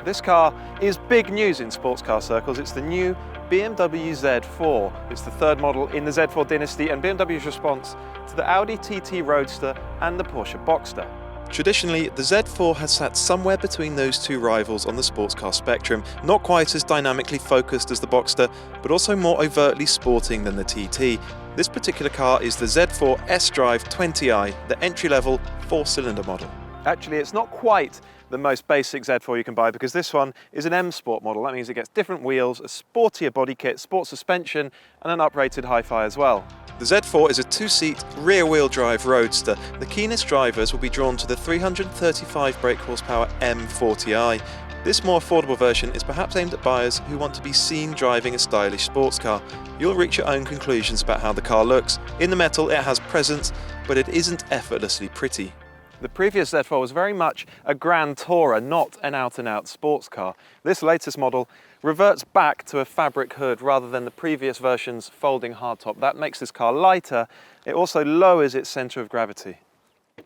This car is big news in sports car circles. It's the new BMW Z4. It's the third model in the Z4 dynasty and BMW's response to the Audi TT Roadster and the Porsche Boxster. Traditionally, the Z4 has sat somewhere between those two rivals on the sports car spectrum, not quite as dynamically focused as the Boxster, but also more overtly sporting than the TT. This particular car is the Z4 sDrive20i, the entry-level four-cylinder model. Actually, it's not quite the most basic Z4 you can buy because this one is an M Sport model. That means it gets different wheels, a sportier body kit, sport suspension, and an uprated hi-fi as well. The Z4 is a two-seat, rear-wheel drive roadster. The keenest drivers will be drawn to the 335 brake horsepower M40i. This more affordable version is perhaps aimed at buyers who want to be seen driving a stylish sports car. You'll reach your own conclusions about how the car looks. In the metal, it has presence, but it isn't effortlessly pretty. The previous Z4 was very much a grand tourer, not an out-and-out sports car. This latest model reverts back to a fabric hood rather than the previous version's folding hardtop. That makes this car lighter. It also lowers its centre of gravity.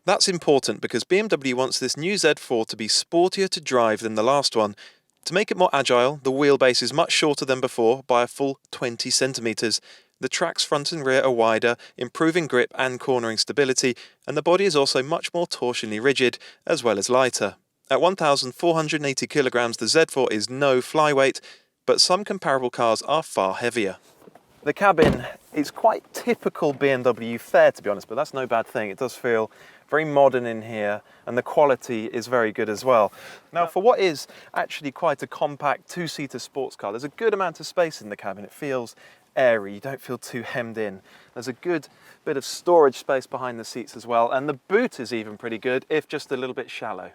That's important because BMW wants this new Z4 to be sportier to drive than the last one. To make it more agile, the wheelbase is much shorter than before by a full 20 centimetres. The tracks front and rear are wider, improving grip and cornering stability, and the body is also much more torsionally rigid, as well as lighter. At 1,480 kilograms, the Z4 is no flyweight, but some comparable cars are far heavier. The cabin is quite typical BMW fare, to be honest, but that's no bad thing. It does feel very modern in here, and the quality is very good as well. Now, for what is actually quite a compact two-seater sports car, there's a good amount of space in the cabin. It feels airy, you don't feel too hemmed in. There's a good bit of storage space behind the seats as well, and the boot is even pretty good, if just a little bit shallow.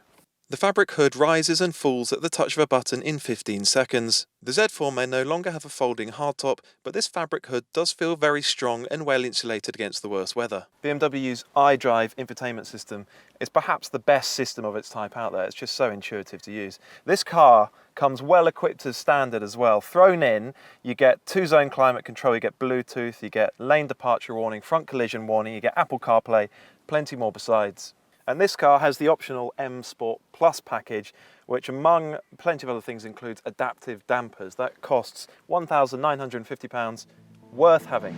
The fabric hood rises and falls at the touch of a button in 15 seconds. The Z4 may no longer have a folding hardtop, but this fabric hood does feel very strong and well insulated against the worst weather. BMW's iDrive Infotainment System is perhaps the best system of its type out there. It's just so intuitive to use. This car comes well equipped as standard as well. Thrown in, you get two-zone climate control, you get Bluetooth, you get lane departure warning, front collision warning, you get Apple CarPlay, plenty more besides. And this car has the optional M Sport Plus package, which among plenty of other things includes adaptive dampers. That costs £1,950, worth having.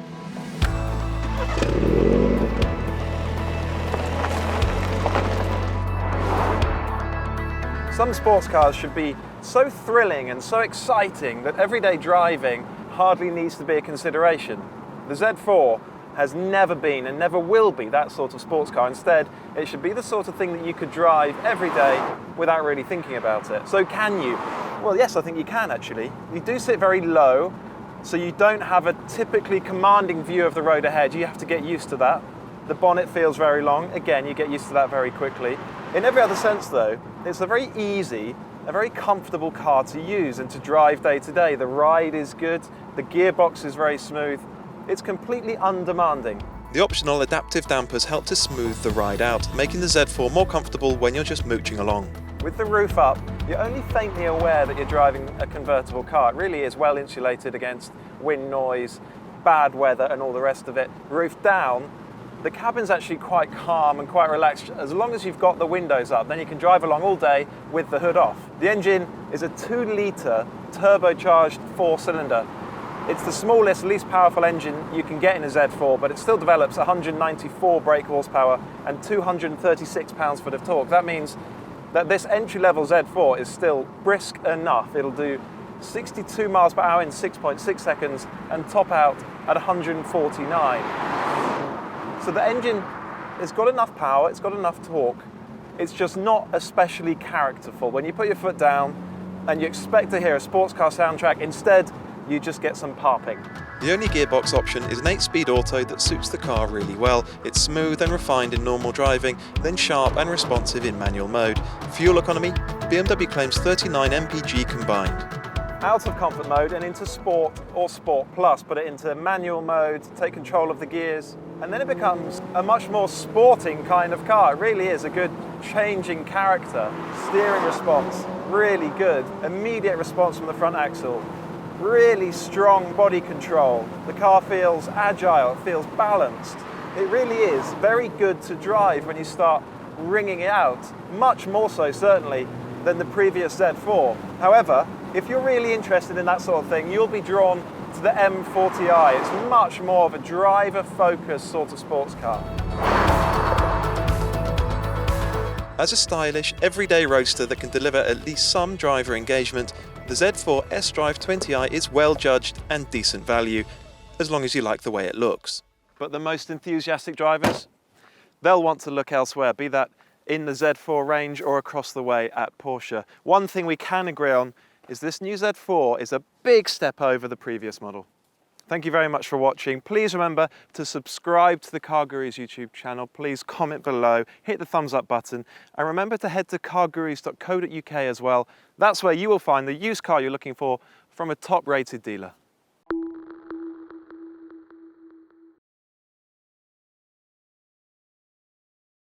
Some sports cars should be so thrilling and so exciting that everyday driving hardly needs to be a consideration. The Z4 has never been and never will be that sort of sports car. Instead, it should be the sort of thing that you could drive every day without really thinking about it. So can you? Well, yes, I think you can actually. You do sit very low, so you don't have a typically commanding view of the road ahead. You have to get used to that. The bonnet feels very long. Again, you get used to that very quickly. In every other sense though, it's a very easy, a very comfortable car to use and to drive day to day. The ride is good, the gearbox is very smooth. It's completely undemanding. The optional adaptive dampers help to smooth the ride out, making the Z4 more comfortable when you're just mooching along. With the roof up, you're only faintly aware that you're driving a convertible car. It really is well insulated against wind noise, bad weather and all the rest of it. Roof down, the cabin's actually quite calm and quite relaxed. As long as you've got the windows up, then you can drive along all day with the hood off. The engine is a 2-litre turbocharged four-cylinder. It's the smallest, least powerful engine you can get in a Z4, but it still develops 194 brake horsepower and 236 pounds-foot of torque. That means that this entry-level Z4 is still brisk enough. It'll do 62 miles per hour in 6.6 seconds and top out at 149. So the engine has got enough power, it's got enough torque. It's just not especially characterful. When you put your foot down and you expect to hear a sports car soundtrack, instead you just get some popping. The only gearbox option is an 8-speed auto that suits the car really well. It's smooth and refined in normal driving, then sharp and responsive in manual mode. Fuel economy, BMW claims 39 mpg combined. Out of comfort mode and into sport or sport plus, put it into manual mode, take control of the gears, and then it becomes a much more sporting kind of car. It really is a good change in character. Steering response, really good. Immediate response from the front axle. Really strong body control. The car feels agile, it feels balanced. It really is very good to drive when you start wringing it out. Much more so, certainly, than the previous Z4. However, if you're really interested in that sort of thing, you'll be drawn to the M40i. It's much more of a driver-focused sort of sports car. As a stylish, everyday roadster that can deliver at least some driver engagement, the Z4 sDrive20i is well judged and decent value, as long as you like the way it looks. But the most enthusiastic drivers? They'll want to look elsewhere, be that in the Z4 range or across the way at Porsche. One thing we can agree on is this new Z4 is a big step over the previous model. Thank you very much for watching. Please remember to subscribe to the CarGurus YouTube channel. Please comment below, hit the thumbs up button, and remember to head to cargurus.co.uk as well. That's where you will find the used car you're looking for from a top-rated dealer.